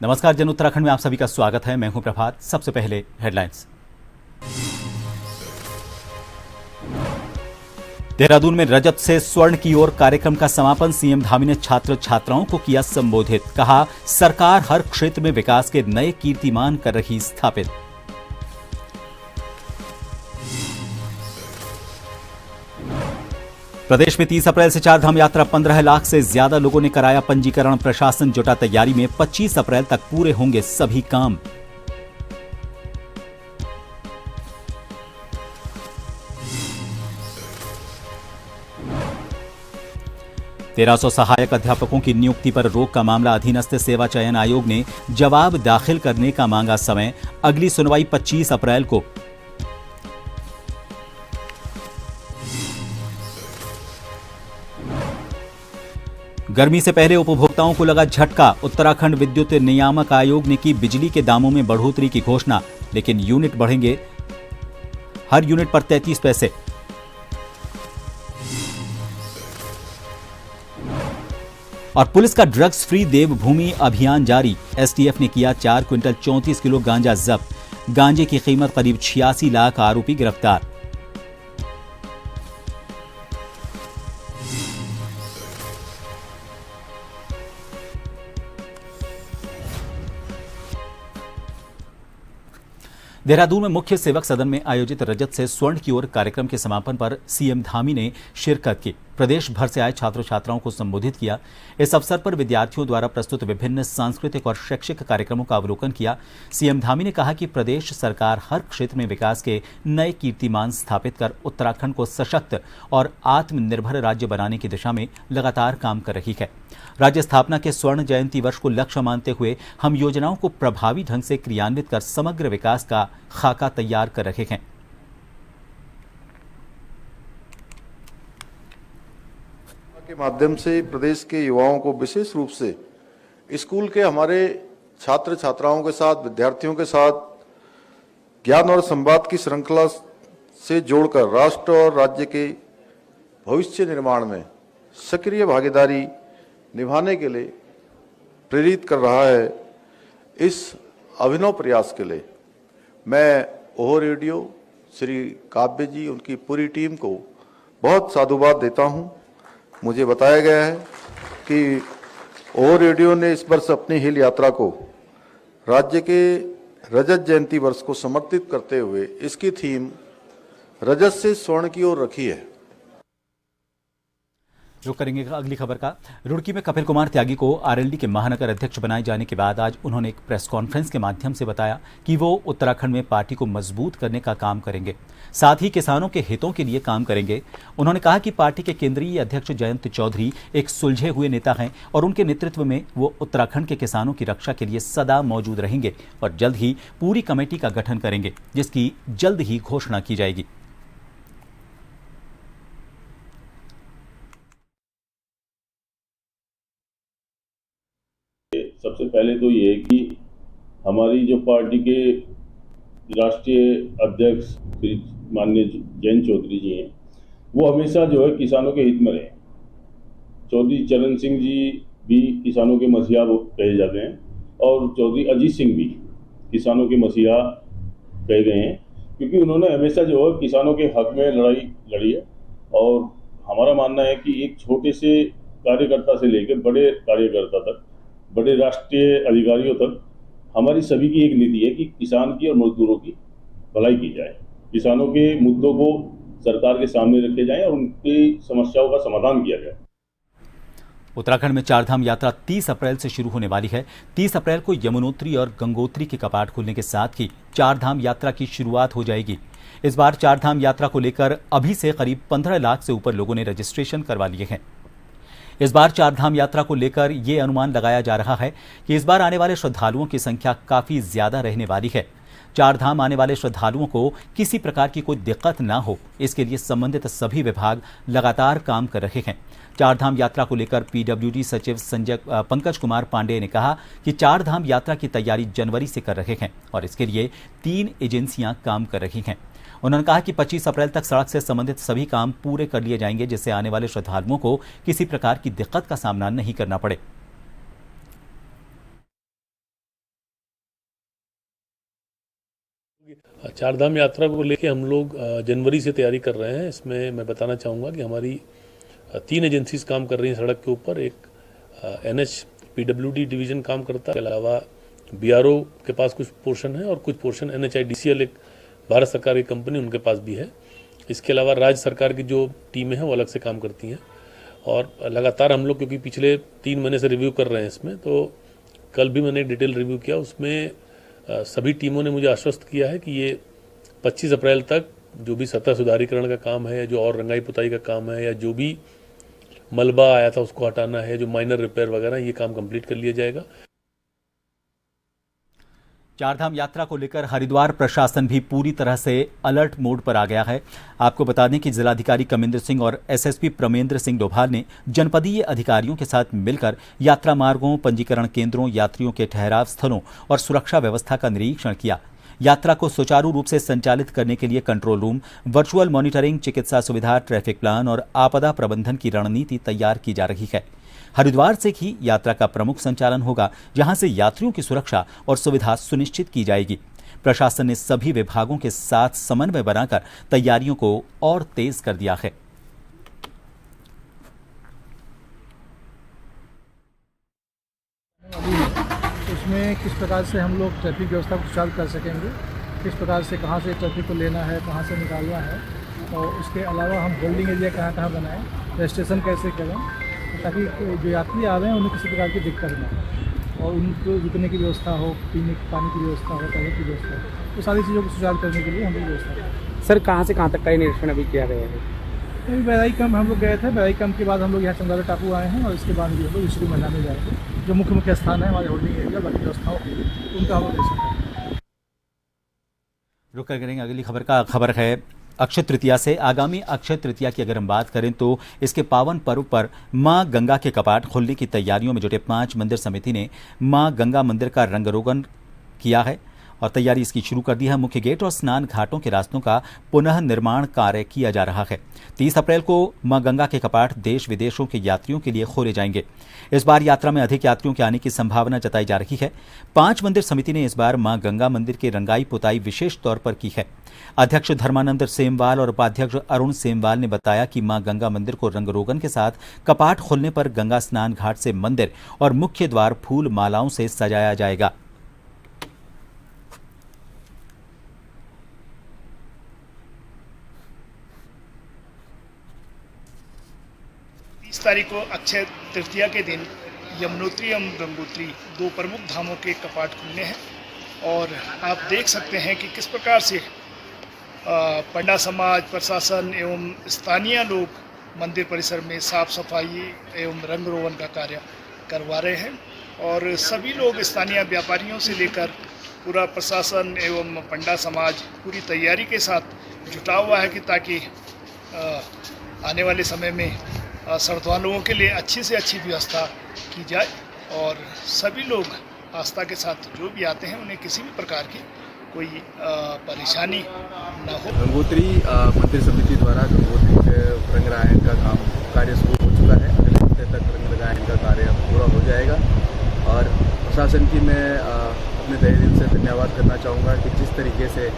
नमस्कार, जन उत्तराखंड में आप सभी का स्वागत है। मैं हूं प्रभात। सबसे पहले हेडलाइंस। देहरादून में रजत से स्वर्ण की ओर कार्यक्रम का समापन। सीएम धामी ने छात्र छात्राओं को किया संबोधित। कहा, सरकार हर क्षेत्र में विकास के नए कीर्तिमान कर रही स्थापित। प्रदेश में 30 अप्रैल से चारधाम यात्रा। 15 लाख से ज्यादा लोगों ने कराया पंजीकरण। प्रशासन जुटा तैयारी में। 25 अप्रैल तक पूरे होंगे सभी काम। तेरह 1300 सहायक अध्यापकों की नियुक्ति पर रोक का मामला। अधीनस्थ सेवा चयन आयोग ने जवाब दाखिल करने का मांगा समय। अगली सुनवाई 25 अप्रैल को। गर्मी से पहले उपभोक्ताओं को लगा झटका। उत्तराखंड विद्युत नियामक आयोग ने की बिजली के दामों में बढ़ोतरी की घोषणा, लेकिन यूनिट बढ़ेंगे हर यूनिट पर 33 पैसे। और पुलिस का ड्रग्स फ्री देवभूमि अभियान जारी। एसटीएफ ने किया 4 क्विंटल 34 किलो गांजा जब्त। गांजे की कीमत करीब 86 लाख। आरोपी गिरफ्तार। देहरादून में मुख्य सेवक सदन में आयोजित रजत से स्वर्ण की ओर कार्यक्रम के समापन पर सीएम धामी ने शिरकत की। प्रदेश भर से आए छात्र छात्राओं को संबोधित किया। इस अवसर पर विद्यार्थियों द्वारा प्रस्तुत विभिन्न सांस्कृतिक और शैक्षिक कार्यक्रमों का अवलोकन किया। सीएम धामी ने कहा कि प्रदेश सरकार हर क्षेत्र में विकास के नए कीर्तिमान स्थापित कर उत्तराखंड को सशक्त और आत्मनिर्भर राज्य बनाने की दिशा में लगातार काम कर रही है। राज्य स्थापना के स्वर्ण जयंती वर्ष को लक्ष्य मानते हुए हम योजनाओं को प्रभावी ढंग से क्रियान्वित कर समग्र विकास का खाका तैयार कर रहे हैं। के माध्यम से प्रदेश के युवाओं को विशेष रूप से स्कूल के हमारे छात्र छात्राओं के साथ, विद्यार्थियों के साथ ज्ञान और संवाद की श्रृंखला से जोड़कर राष्ट्र और राज्य के भविष्य निर्माण में सक्रिय भागीदारी निभाने के लिए प्रेरित कर रहा है। इस अभिनव प्रयास के लिए मैं ओहो रेडियो, श्री काव्य जी, उनकी पूरी टीम को बहुत साधुवाद देता हूं। मुझे बताया गया है कि ओहो रेडियो ने इस वर्ष अपनी हिल यात्रा को राज्य के रजत जयंती वर्ष को समर्पित करते हुए इसकी थीम रजत से स्वर्ण की ओर रखी है। रुक करेंगे अगली खबर का। रुड़की में कपिल कुमार त्यागी को आरएलडी के महानगर अध्यक्ष बनाए जाने के बाद आज उन्होंने एक प्रेस कॉन्फ्रेंस के माध्यम से बताया कि वो उत्तराखंड में पार्टी को मजबूत करने का काम करेंगे, साथ ही किसानों के हितों के लिए काम करेंगे। उन्होंने कहा कि पार्टी के केंद्रीय अध्यक्ष जयंत चौधरी एक सुलझे हुए नेता हैं और उनके नेतृत्व में वो उत्तराखंड के किसानों की रक्षा के लिए सदा मौजूद रहेंगे और जल्द ही पूरी कमेटी का गठन करेंगे, जिसकी जल्द ही घोषणा की जाएगी। सबसे पहले तो ये है कि हमारी जो पार्टी के राष्ट्रीय अध्यक्ष श्री माननीय जयंत चौधरी जी हैं, वो हमेशा जो है किसानों के हित में रहे। चौधरी चरण सिंह जी भी किसानों के मसीहा कहे जाते हैं और चौधरी अजीत सिंह भी किसानों के मसीहा कहे गए हैं, क्योंकि उन्होंने हमेशा जो है किसानों के हक में लड़ाई लड़ी है। और हमारा मानना है कि एक छोटे से कार्यकर्ता से लेकर बड़े कार्यकर्ता तक, बड़े राष्ट्रीय अधिकारियों तक हमारी सभी की एक नीति है कि किसान की और मजदूरों की भलाई की जाए, किसानों के मुद्दों को सरकार के सामने रखे जाएं और उनकी समस्याओं का समाधान किया जाए। उत्तराखंड में चारधाम यात्रा 30 अप्रैल से शुरू होने वाली है। 30 अप्रैल को यमुनोत्री और गंगोत्री के कपाट खुलने के साथ ही चारधाम यात्रा की शुरुआत हो जाएगी। इस बार चारधाम यात्रा को लेकर अभी से करीब 15 लाख से ऊपर लोगों ने रजिस्ट्रेशन करवा लिए हैं। इस बार चारधाम यात्रा को लेकर यह अनुमान लगाया जा रहा है कि इस बार आने वाले श्रद्धालुओं की संख्या काफी ज्यादा रहने वाली है। चारधाम आने वाले श्रद्धालुओं को किसी प्रकार की कोई दिक्कत ना हो, इसके लिए संबंधित सभी विभाग लगातार काम कर रहे हैं। चारधाम यात्रा को लेकर पीडब्ल्यूडी सचिव पंकज कुमार पांडेय ने कहा कि चारधाम यात्रा की तैयारी जनवरी से कर रहे हैं और इसके लिए 3 एजेंसियां काम कर रही हैं। उन्होंने कहा कि 25 अप्रैल तक सड़क से संबंधित सभी काम पूरे कर लिए जाएंगे, जिससे आने वाले श्रद्धालुओं को किसी प्रकार की दिक्कत का सामना नहीं करना पड़े। चारधाम यात्रा को लेके हम लोग जनवरी से तैयारी कर रहे हैं। इसमें मैं बताना चाहूँगा कि हमारी 3 एजेंसीज काम कर रही हैं सड़क के ऊपर। एक NHPWD डिवीज़न काम करता है, इसके अलावा BRO के पास कुछ पोर्शन है और कुछ पोर्शन NHIDCL एक भारत सरकार की कंपनी उनके पास भी है। इसके अलावा राज्य सरकार की जो टीमें हैं वो अलग से काम करती हैं और लगातार हम लोग क्योंकि पिछले 3 महीने से रिव्यू कर रहे हैं इसमें, तो कल भी मैंने डिटेल रिव्यू किया। उसमें सभी टीमों ने मुझे आश्वस्त किया है कि ये 25 अप्रैल तक जो भी सतह सुधारीकरण का काम है, जो और रंगाई पुताई का काम है, या जो भी मलबा आया था उसको हटाना है, जो माइनर रिपेयर वगैरह, ये काम कंप्लीट कर लिया जाएगा। चारधाम यात्रा को लेकर हरिद्वार प्रशासन भी पूरी तरह से अलर्ट मोड पर आ गया है। आपको बता दें कि जिलाधिकारी कमिंदर सिंह और SSP प्रमेंद्र सिंह डोभाल ने जनपदीय अधिकारियों के साथ मिलकर यात्रा मार्गों, पंजीकरण केंद्रों, यात्रियों के ठहराव स्थलों और सुरक्षा व्यवस्था का निरीक्षण किया। यात्रा को सुचारू रूप से संचालित करने के लिए कंट्रोल रूम, वर्चुअल मॉनिटरिंग, चिकित्सा सुविधा, ट्रैफिक प्लान और आपदा प्रबंधन की रणनीति तैयार की जा रही है। हरिद्वार से ही यात्रा का प्रमुख संचालन होगा, जहां से यात्रियों की सुरक्षा और सुविधा सुनिश्चित की जाएगी। प्रशासन ने सभी विभागों के साथ समन्वय बनाकर तैयारियों को और तेज कर दिया है। उसमें किस प्रकार से हम लोग ट्रैफिक व्यवस्था को सुचारू कर सकेंगे, किस प्रकार से कहाँ से ट्रैफिक को लेना है, कहाँ से निकालना है, और उसके अलावा हम होल्डिंग एरिया कहाँ कहाँ बनाएं, रजिस्ट्रेशन कैसे करें, ताकि जो यात्री आ रहे हैं उन्हें किसी प्रकार की दिक्कत ना हो और उनको रुकने की व्यवस्था हो, पीने की पानी की व्यवस्था हो, टॉयलेट की व्यवस्था हो, तो सारी चीज़ों को सुचारू करने के लिए हम लोग व्यवस्था करें। सर कहाँ से कहाँ तक का ये निरीक्षण अभी किया गया है? अभी बैराई कैंप हम लोग गए थे, बैराई कैंप के बाद हम लोग यहाँ चंदारा टापू आए हैं और इसके बाद भी हम लोग इसको मैदान में जाएंगे। जो मुख्य मुख्य स्थान है हमारे होल्डिंग एरिया, बाकी व्यवस्थाओं की उनका हम लोग देख सकते हैं। रुक कर करेंगे अगली खबर है अक्षय तृतीया से। आगामी अक्षय तृतीया की अगर हम बात करें तो इसके पावन पर्व पर मां गंगा के कपाट खोलने की तैयारियों में जुटे 5 मंदिर समिति ने मां गंगा मंदिर का रंगरोगन किया है और तैयारी इसकी शुरू कर दी है। मुख्य गेट और स्नान घाटों के रास्तों का पुनः निर्माण कार्य किया जा रहा है। 30 अप्रैल को मां गंगा के कपाट देश विदेशों के यात्रियों के लिए खोले जाएंगे। इस बार यात्रा में अधिक यात्रियों के आने की संभावना जताई जा रही है। 5 मंदिर समिति ने इस बार मां गंगा मंदिर की रंगाई पुताई विशेष तौर पर की है। अध्यक्ष धर्मानंद सेमवाल और उपाध्यक्ष अरुण सेमवाल ने बताया कि मां गंगा मंदिर को रंगरोगन के साथ कपाट खोलने पर गंगा स्नान घाट से मंदिर और मुख्य द्वार फूल मालाओं से सजाया जाएगा। इस तारीख को अक्षय तृतीया के दिन यमुनोत्री एवं गंगोत्री 2 प्रमुख धामों के कपाट खुलने हैं और आप देख सकते हैं कि किस प्रकार से पंडा समाज, प्रशासन एवं स्थानीय लोग मंदिर परिसर में साफ सफाई एवं रंग रोगन का कार्य करवा रहे हैं और सभी लोग स्थानीय व्यापारियों से लेकर पूरा प्रशासन एवं पंडा समाज पूरी तैयारी के साथ जुटा हुआ है कि ताकि आने वाले समय में श्रद्धालुओं के लिए अच्छी से अच्छी व्यवस्था की जाए और सभी लोग आस्था के साथ जो भी आते हैं उन्हें किसी भी प्रकार की कोई परेशानी न हो। गंगोत्री मंदिर समिति द्वारा गंगोत्री के रंगरायन का कार्य शुरू हो चुका है। अगले हफ्ते तक रंगरायन का कार्य पूरा हो जाएगा और प्रशासन की मैं अपने तहे दिल से धन्यवाद करना चाहूँगा कि जिस तरीके से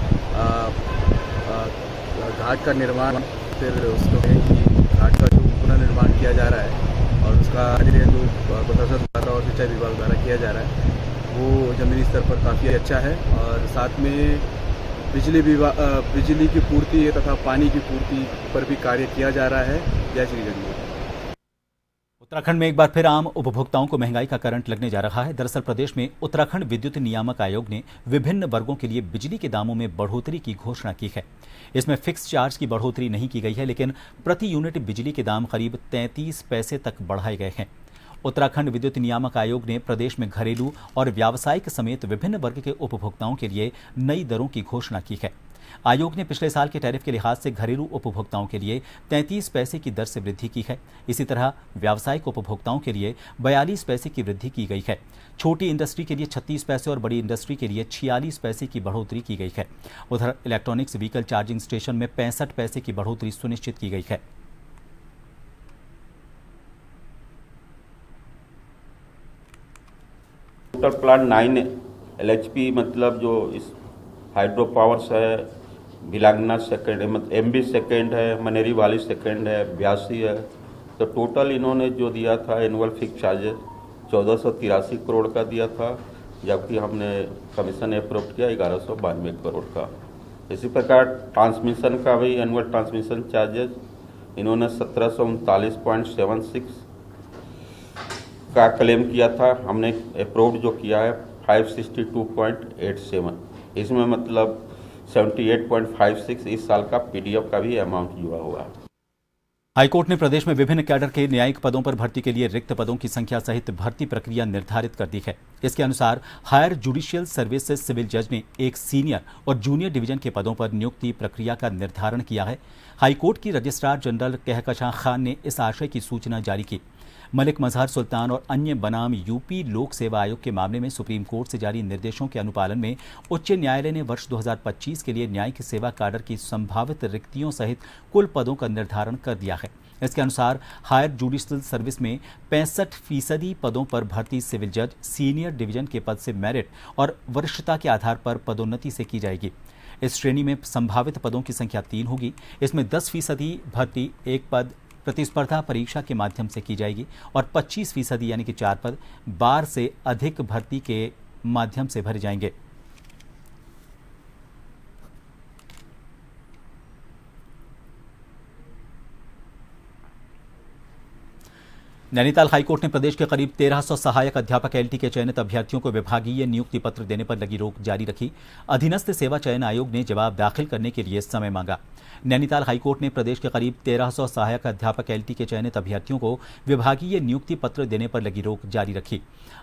घाट का निर्माण, फिर उसको घाट का जो पुनर्निर्माण किया जा रहा है और उसका जो प्रशासन द्वारा और सिंचाई विभाग द्वारा किया जा रहा है वो जमीनी स्तर पर काफ़ी अच्छा है और साथ में बिजली की पूर्ति तथा पानी की पूर्ति पर भी कार्य किया जा रहा है। जय श्री गंगा। उत्तराखंड में एक बार फिर आम उपभोक्ताओं को महंगाई का करंट लगने जा रहा है। दरअसल प्रदेश में उत्तराखंड विद्युत नियामक आयोग ने विभिन्न वर्गों के लिए बिजली के दामों में बढ़ोतरी की घोषणा की है। इसमें फिक्स चार्ज की बढ़ोतरी नहीं की गई है, लेकिन प्रति यूनिट बिजली के दाम करीब 33 पैसे तक बढ़ाए गए हैं। उत्तराखंड विद्युत नियामक आयोग ने प्रदेश में घरेलू और व्यावसायिक समेत विभिन्न वर्ग के उपभोक्ताओं के लिए नई दरों की घोषणा की है। आयोग ने पिछले साल के टैरिफ के लिहाज से घरेलू उपभोक्ताओं के लिए 33 पैसे की दर से वृद्धि की है। इसी तरह व्यावसायिक उपभोक्ताओं के लिए 42 पैसे की वृद्धि की गई है। छोटी इंडस्ट्री के लिए 36 पैसे और बड़ी इंडस्ट्री के लिए 46 पैसे की बढ़ोतरी की गई है। उधर इलेक्ट्रॉनिक्स व्हीकल चार्जिंग स्टेशन में 65 पैसे की बढ़ोतरी सुनिश्चित की गई है। प्लांट 9 LHP मतलब जो इस हाइड्रो पावर्स है, भिलांगना सेकंड है, मतलब एमबी सेकंड है, मनेरी वाली सेकंड है, ब्यासी है। तो टोटल इन्होंने जो दिया था एनुअल फिक्स चार्जेस 1483 करोड़ का दिया था, जबकि हमने कमीशन अप्रूव किया 1192 करोड़ का। इसी प्रकार ट्रांसमिशन का भी एनुअल ट्रांसमिशन चार्जेस इन्होंने 1739.76 का क्लेम किया था, हमने अप्रूव जो किया है 562.87। इसमें मतलब 78.56 इस साल का पीडीएफ का भी अमाउंट जुड़ा हुआ है। हाईकोर्ट ने प्रदेश में विभिन्न कैडर के न्यायिक पदों पर भर्ती के लिए रिक्त पदों की संख्या सहित भर्ती प्रक्रिया निर्धारित कर दी है। इसके अनुसार हायर जुडिशियल सर्विसेज सिविल जज ने एक सीनियर और जूनियर डिवीजन के पदों पर नियुक्ति प्रक्रिया का निर्धारण किया है। हाईकोर्ट की रजिस्ट्रार जनरल कहकशां खान ने इस आशय की सूचना जारी की। मलिक मजहर सुल्तान और अन्य बनाम यूपी लोक सेवा आयोग के मामले में सुप्रीम कोर्ट से जारी निर्देशों के अनुपालन में उच्च न्यायालय ने वर्ष 2025 के लिए न्यायिक सेवा काडर की संभावित रिक्तियों सहित कुल पदों का निर्धारण कर दिया है। इसके अनुसार हायर जुडिशियल सर्विस में 65% पदों पर भर्ती सिविल जज सीनियर डिवीजन के पद से मेरिट और वरिष्ठता के आधार पर पदोन्नति से की जाएगी। इस श्रेणी में संभावित पदों की संख्या 3 होगी। इसमें 10% भर्ती एक पद प्रतिस्पर्धा परीक्षा के माध्यम से की जाएगी और 25% यानी कि 4 पद बार से अधिक भर्ती के माध्यम से भरे जाएंगे। नैनीताल हाईकोर्ट ने प्रदेश के करीब 1300 सहायक अध्यापक एलटी के चयनित अभ्यर्थियों को विभागीय नियुक्ति पत्र देने पर लगी रोक जारी रखी। अधीनस्थ सेवा चयन आयोग ने जवाब दाखिल करने के लिए समय मांगा। नैनीताल हाईकोर्ट ने प्रदेश के करीब 1300 सहायक अध्यापक एलटी के चयनित अभ्यर्थियों को विभागीय नियुक्ति पत्र देने पर लगी रोक जारी रखी।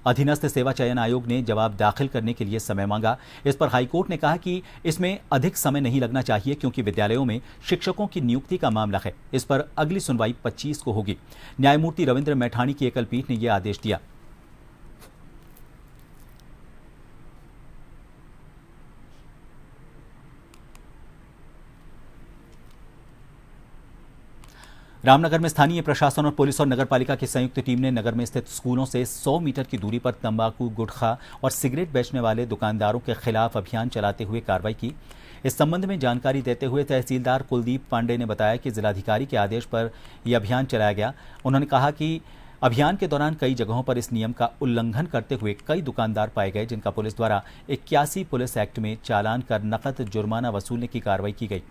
अधीनस्थ सेवा चयन आयोग ने जवाब दाखिल करने के लिए समय मांगा। इस पर हाईकोर्ट ने कहा कि इसमें अधिक समय नहीं लगना चाहिए क्योंकि विद्यालयों में शिक्षकों की नियुक्ति का मामला है। इस पर अगली सुनवाई 25 को होगी। न्यायमूर्ति रविंद्र मैठाणी की एकल पीठ ने यह आदेश दिया। रामनगर में स्थानीय प्रशासन और पुलिस और नगरपालिका की संयुक्त टीम ने नगर में स्थित स्कूलों से 100 मीटर की दूरी पर तंबाकू, गुटखा और सिगरेट बेचने वाले दुकानदारों के खिलाफ अभियान चलाते हुए कार्रवाई की। इस संबंध में जानकारी देते हुए तहसीलदार कुलदीप पांडे ने बताया कि जिलाधिकारी के आदेश पर यह अभियान चलाया गया। उन्होंने कहा कि अभियान के दौरान कई जगहों पर इस नियम का उल्लंघन करते हुए कई दुकानदार पाए गए, जिनका पुलिस द्वारा 81 पुलिस एक्ट में चालान कर नकद जुर्माना वसूलने की कार्रवाई की गई।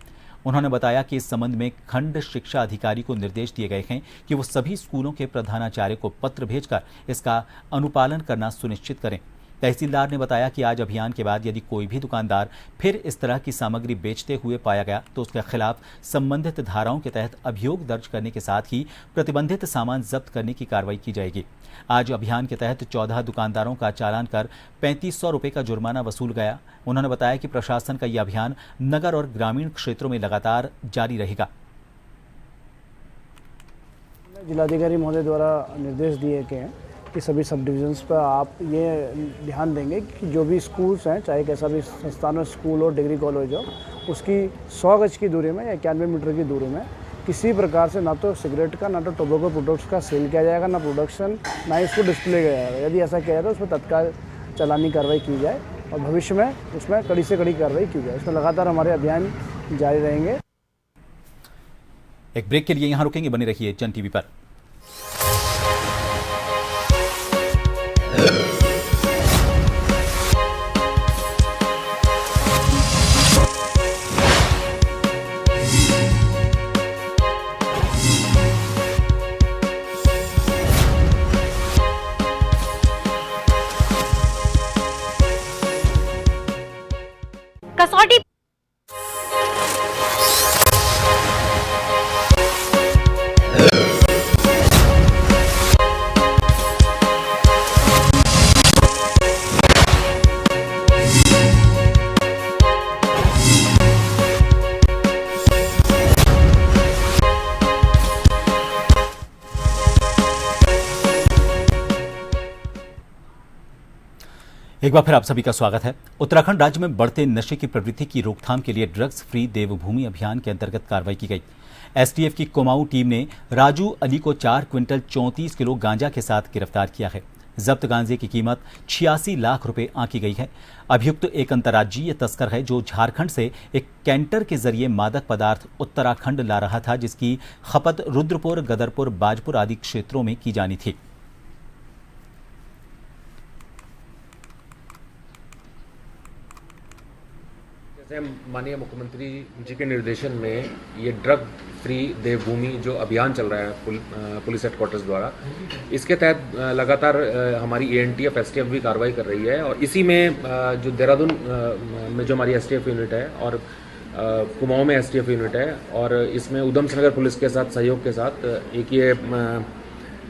उन्होंने बताया कि इस संबंध में खंड शिक्षा अधिकारी को निर्देश दिए गए हैं कि वो सभी स्कूलों के प्रधानाचार्य को पत्र भेजकर इसका अनुपालन करना सुनिश्चित करें। तहसीलदार ने बताया कि आज अभियान के बाद यदि कोई भी दुकानदार फिर इस तरह की सामग्री बेचते हुए पाया गया तो उसके खिलाफ संबंधित धाराओं के तहत अभियोग दर्ज करने के साथ ही प्रतिबंधित सामान जब्त करने की कार्रवाई की जाएगी। आज अभियान के तहत 14 दुकानदारों का चालान कर 3500 रुपये का जुर्माना वसूल गया। उन्होंने बताया कि प्रशासन का यह अभियान नगर और ग्रामीण क्षेत्रों में लगातार जारी रहेगा। जिलाधिकारी महोदय द्वारा निर्देश दिए गए हैं कि सभी सब डिविजन्स पर आप ये ध्यान देंगे कि जो भी स्कूल्स हैं, चाहे कैसा भी संस्थान हो, स्कूल हो, डिग्री कॉलेज हो, उसकी 100 गज की दूरी में या 91 मीटर की दूरी में किसी प्रकार से ना तो सिगरेट का ना तो टोबैको प्रोडक्ट्स का सेल किया जाएगा, ना प्रोडक्शन, ना ही उसको डिस्प्ले किया जाएगा। यदि ऐसा किया जाए तो उसमें तत्काल चालानी कार्रवाई की जाए और भविष्य में उसमें कड़ी से कड़ी कार्रवाई की जाए। इसमें लगातार हमारे अभियान जारी रहेंगे। एक ब्रेक के लिए यहाँ रुकेंगे, बने रहिए जन टीवी पर। कसौटी एक बार फिर आप सभी का स्वागत है। उत्तराखंड राज्य में बढ़ते नशे की प्रवृत्ति की रोकथाम के लिए ड्रग्स फ्री देवभूमि अभियान के अंतर्गत कार्रवाई की गई। एसटीएफ की कुमाऊं टीम ने राजू अली को 4 क्विंटल 34 किलो गांजा के साथ गिरफ्तार किया है। जब्त गांजे की कीमत 86 लाख रुपए आंकी गई है। अभियुक्त एक अंतर्राज्यीय तस्कर है जो झारखंड से एक कैंटर के जरिए मादक पदार्थ उत्तराखंड ला रहा था, जिसकी खपत रुद्रपुर, गदरपुर, बाजपुर आदि क्षेत्रों में की जानी थी। माननीय मुख्यमंत्री जी के निर्देशन में ये ड्रग फ्री देवभूमि जो अभियान चल रहा है पुलिस हेडक्वार्टर्स द्वारा, इसके तहत लगातार हमारी एएनटीएफ एसटीएफ भी कार्रवाई कर रही है। और इसी में जो देहरादून में जो हमारी एसटीएफ यूनिट है और कुमाऊं में एसटीएफ यूनिट है, और इसमें उधमसिंह पुलिस के साथ सहयोग के साथ एक ये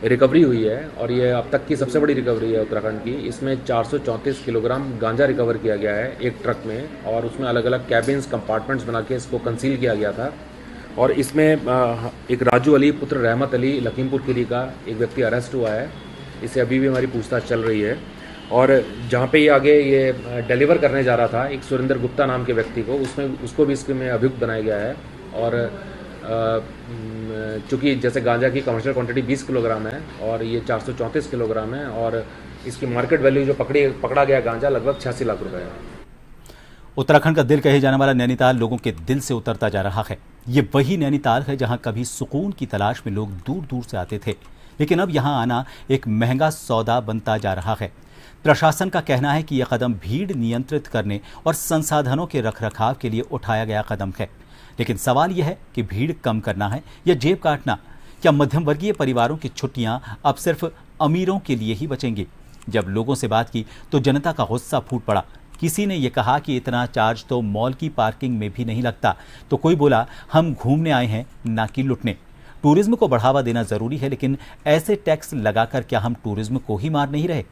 रिकवरी हुई है, और ये अब तक की सबसे बड़ी रिकवरी है उत्तराखंड की। इसमें 434 किलोग्राम गांजा रिकवर किया गया है एक ट्रक में, और उसमें अलग अलग कैबिन्स कंपार्टमेंट्स बना के इसको कंसील किया गया था। और इसमें एक राजू अली पुत्र रहमत अली लखीमपुर खीरी का एक व्यक्ति अरेस्ट हुआ है। इससे अभी भी हमारी पूछताछ चल रही है। और जहाँ पे ये आगे ये डिलीवर करने जा रहा था एक सुरेंद्र गुप्ता नाम के व्यक्ति को, उसको भी इसमें अभियुक्त बनाया गया है। और चूँकि जैसे गांजा की कमर्शियल क्वांटिटी 20 किलोग्राम है और ये 434 किलोग्राम है, और इसकी मार्केट वैल्यू जो पकड़ा गया गांजा लगभग 86 लाख रुपए है। उत्तराखंड का दिल कहे जाने वाला नैनीताल लोगों के दिल से उतरता जा रहा है। ये वही नैनीताल है जहां कभी सुकून की तलाश में लोग दूर दूर से आते थे, लेकिन अब यहां आना एक महंगा सौदा बनता जा रहा है। प्रशासन का कहना है कि यह कदम भीड़ नियंत्रित करने और संसाधनों के रखरखाव के लिए उठाया गया कदम है, लेकिन सवाल यह है कि भीड़ कम करना है या जेब काटना। क्या मध्यम वर्गीय परिवारों की छुट्टियां अब सिर्फ अमीरों के लिए ही बचेंगी? जब लोगों से बात की तो जनता का गुस्सा फूट पड़ा। किसी ने यह कहा कि इतना चार्ज तो मॉल की पार्किंग में भी नहीं लगता, तो कोई बोला हम घूमने आए हैं ना कि लुटने। टूरिज्म को बढ़ावा देना जरूरी है, लेकिन ऐसे टैक्स लगाकर क्या हम टूरिज्म को ही मार नहीं रहे?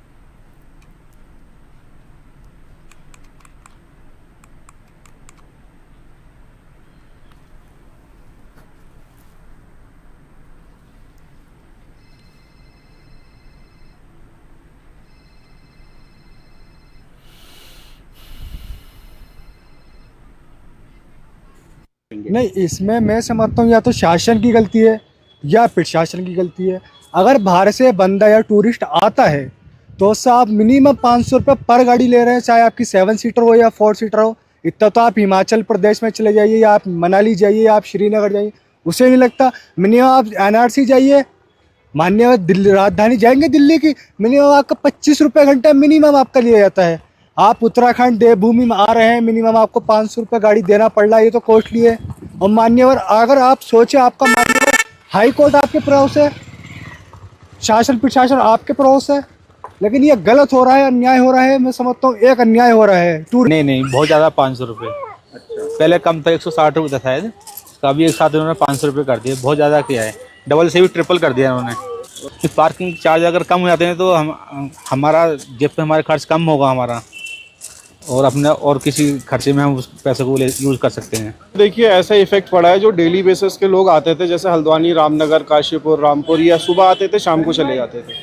नहीं, इसमें मैं समझता हूँ या तो शासन की गलती है या प्रशासन की गलती है। अगर बाहर से बंदा या टूरिस्ट आता है तो साहब मिनिमम 500 रुपये पर गाड़ी ले रहे हैं, चाहे आपकी 7 सीटर हो या 4 सीटर हो। इतना तो आप हिमाचल प्रदेश में चले जाइए, या आप मनाली जाइए, या आप श्रीनगर जाइए, उससे नहीं लगता। मिनिमम आप एनआरसी जाइए, मान्य दिल्ली राजधानी जाएंगे दिल्ली की, मिनिमम आपका 25 रुपये घंटा मिनिमम आपका लिया जाता है। आप उत्तराखंड देवभूमि में आ रहे हैं, मिनिमम आपको 500 रुपये गाड़ी देना पड़ रहा है, ये तो कॉस्टली है। और मान्यवर अगर आप सोचे, आपका मान्यवर हाई कोर्ट आपके पड़ोस है, शासन प्रशासन आपके पड़ोस है, लेकिन ये गलत हो रहा है, अन्याय हो रहा है। मैं समझता हूँ एक अन्याय हो रहा है। नहीं बहुत ज़्यादा 500 रुपये। पहले कम था, 160 रुपये था शायद, अभी एक साथ उन्होंने 500 रुपये कर दिए। बहुत ज़्यादा किया है, डबल से भी ट्रिपल कर दिया उन्होंने। पार्किंग चार्ज अगर कम हो जाते हैं तो हमारा जेब पे हमारा खर्च कम होगा हमारा, और अपने और किसी खर्चे में हम उस पैसे को यूज़ कर सकते हैं। देखिए, ऐसा इफेक्ट पड़ा है, जो डेली बेसिस के लोग आते थे जैसे हल्द्वानी, रामनगर, काशीपुर, रामपुर, या सुबह आते थे शाम को चले जाते थे,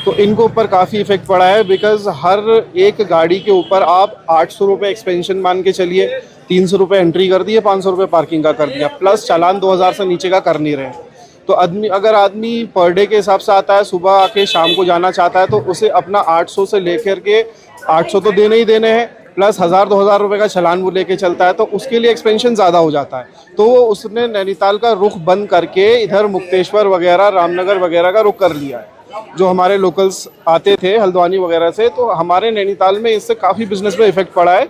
तो इनको ऊपर काफ़ी इफेक्ट पड़ा है। बिकॉज हर एक गाड़ी के ऊपर आप 800 रुपये एक्सपेंशन मान के चलिए, 300 रुपये एंट्री कर दिए, 500 रुपये पार्किंग का कर दिया, प्लस चालान 2000 से नीचे का कर नहीं रहे। तो अगर आदमी पर डे के हिसाब से आता है, सुबह आके शाम को जाना चाहता है, तो उसे अपना 800 से लेकर के 800 तो देने ही देने हैं, प्लस 1000-2000 रुपये का चालान वो लेके चलता है, तो उसके लिए एक्सपेंशन ज़्यादा हो जाता है। तो उसने नैनीताल का रुख बंद करके इधर मुक्तेश्वर वगैरह, रामनगर वगैरह का रुख कर लिया है। जो हमारे लोकल्स आते थे हल्द्वानी वगैरह से, तो हमारे नैनीताल में इससे काफ़ी बिजनेस पे इफेक्ट पड़ा है।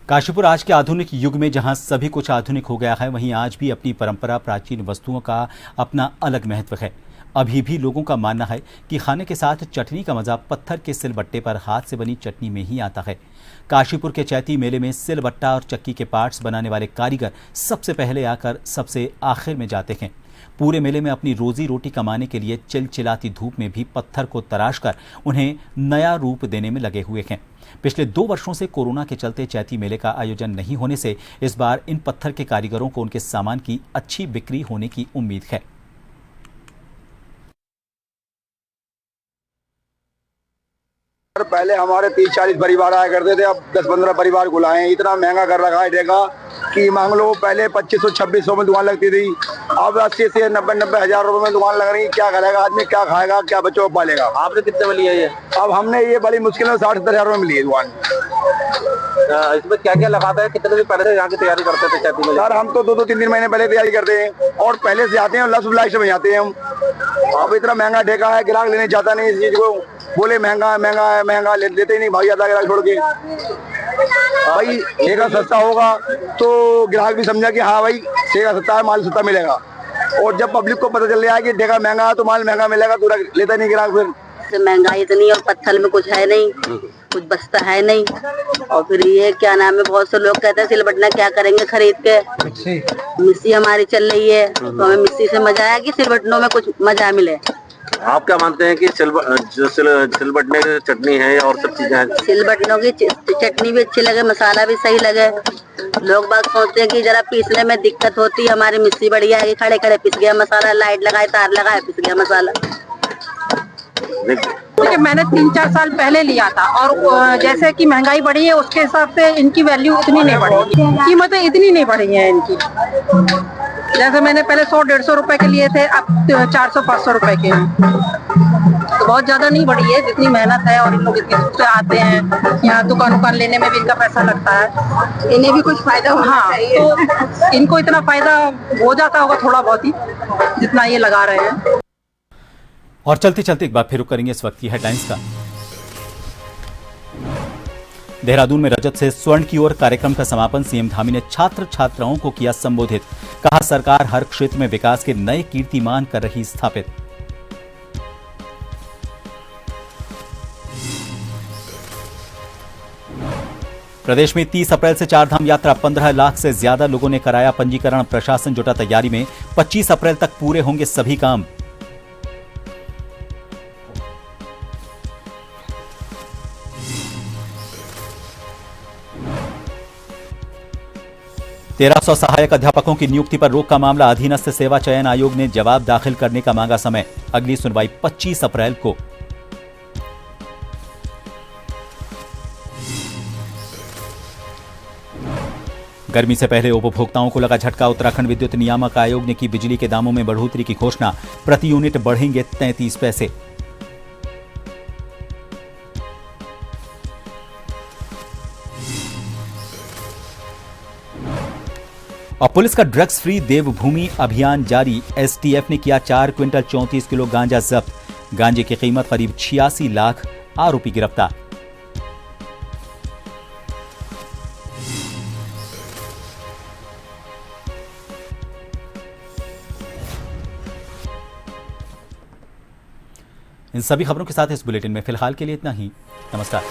काशीपुर आज के आधुनिक युग में जहां सभी कुछ आधुनिक हो गया है, वहीं आज भी अपनी परंपरा, प्राचीन वस्तुओं का अपना अलग महत्व है। अभी भी लोगों का मानना है कि खाने के साथ चटनी का मजा पत्थर के सिलबट्टे पर हाथ से बनी चटनी में ही आता है। काशीपुर के चैती मेले में सिलबट्टा और चक्की के पार्ट्स बनाने वाले कारीगर सबसे पहले आकर सबसे आखिर में जाते हैं। पूरे मेले में अपनी रोजी रोटी कमाने के लिए चिलचिलाती धूप में भी पत्थर को तराश कर उन्हें नया रूप देने में लगे हुए हैं। पिछले 2 वर्षों से कोरोना के चलते चैती मेले का आयोजन नहीं होने से इस बार इन पत्थर के कारीगरों को उनके सामान की अच्छी बिक्री होने की उम्मीद है। पहले हमारे 30-40 परिवार आया करते थे, अब 10-15 परिवार बुलाए। इतना महंगा कर रखा है जगह कि मांग लो, पहले 2500-2600 में दुकान लगती थी, अब 80 से 90 हज़ार रुपए में दुकान लग रही है। क्या करेगा आदमी, क्या खाएगा, क्या बच्चों को पालेगा। आपने कितने में लिया ये? अब हमने ये बड़ी मुश्किल में 60-70 हज़ार रुपए में ली है दुकान। इसमें क्या क्या लगाता है? कितने दिन पहले से यहाँ की तैयारी करते थे चाय पीने? सर हम तो 2-3 महीने पहले तैयारी करते हैं और पहले से आते हैं, लस ब्लाइश में जाते हैं हम। अब इतना महंगा ठेका है, ग्राहक लेने चाहता नहीं इस चीज को, बोले महंगा है महंगा है महंगा, लेते ही नहीं, भाग जाता ग्राहक छोड़ के। भाई ठेका सस्ता होगा तो ग्राहक भी समझा कि हाँ भाई ठेका सस्ता है, माल सस्ता मिलेगा। और जब पब्लिक को पता चल रहा है कि ठेका महंगा है तो माल महंगा मिलेगा तो लेता नहीं ग्राहक। फिर महंगाई इतनी और पत्थर में कुछ है नहीं, कुछ बचता है नहीं। और फिर ये क्या नाम है, बहुत से लोग कहते हैं सिलबटना क्या करेंगे खरीद के। मिक्सी हमारी चल रही है तो हमें मिक्सी से मजा आया कि सिलबटनों में कुछ मजा मिले। आप क्या मानते हैं कि जो सिलबटने की चटनी है और सब चीजें हैं? सिलबटनों की चटनी भी अच्छी लगे, मसाला भी सही लगे। लोग बात सोचते हैं कि जरा पीसने में दिक्कत होती है, हमारी मिक्सी बढ़िया है, खड़े खड़े पिस गया मसाला, लाइट लगाए तार लगाए पिस गया मसाला। देखिए मैंने 3-4 साल पहले लिया था और जैसे कि महंगाई बढ़ी है उसके हिसाब से इनकी वैल्यू इतनी नहीं बढ़ी, कीमतें इतनी नहीं बढ़ी हैं इनकी। जैसे मैंने पहले 100-150 रुपए के लिए थे, अब 400-500 रुपए के हैं। तो बहुत ज्यादा नहीं बढ़ी है, जितनी मेहनत है और इन लोग इतनी दूर से आते हैं, यहाँ दुकान लेने में भी इनका पैसा लगता है, इन्हें भी कुछ फायदा होना चाहिए। तो इनको इतना फायदा हो जाता होगा थोड़ा बहुत ही जितना ये लगा रहे हैं। और चलते चलते एक बार फिर रुक करेंगे इस वक्त की हेडलाइंस का। देहरादून में रजत से स्वर्ण की ओर कार्यक्रम का समापन। सीएम धामी ने छात्र छात्राओं को किया संबोधित, कहा सरकार हर क्षेत्र में विकास के नए कीर्तिमान कर रही स्थापित। प्रदेश में 30 अप्रैल से चारधाम यात्रा, 15 लाख से ज्यादा लोगों ने कराया पंजीकरण। प्रशासन जुटा तैयारी में, 25 अप्रैल तक पूरे होंगे सभी काम। तेरह 1300 सहायक अध्यापकों की नियुक्ति पर रोक का मामला, अधीनस्थ सेवा चयन आयोग ने जवाब दाखिल करने का मांगा समय। अगली सुनवाई 25 अप्रैल को। गर्मी से पहले उपभोक्ताओं को लगा झटका, उत्तराखंड विद्युत नियामक आयोग ने की बिजली के दामों में बढ़ोतरी की घोषणा। प्रति यूनिट बढ़ेंगे 33 पैसे। और पुलिस का ड्रग्स फ्री देवभूमि अभियान जारी। एसटीएफ ने किया 4 क्विंटल 34 किलो गांजा जब्त। गांजे की कीमत करीब 86 लाख। आरोपी गिरफ्तार। इन सभी खबरों के साथ इस बुलेटिन में फिलहाल के लिए इतना ही। नमस्कार।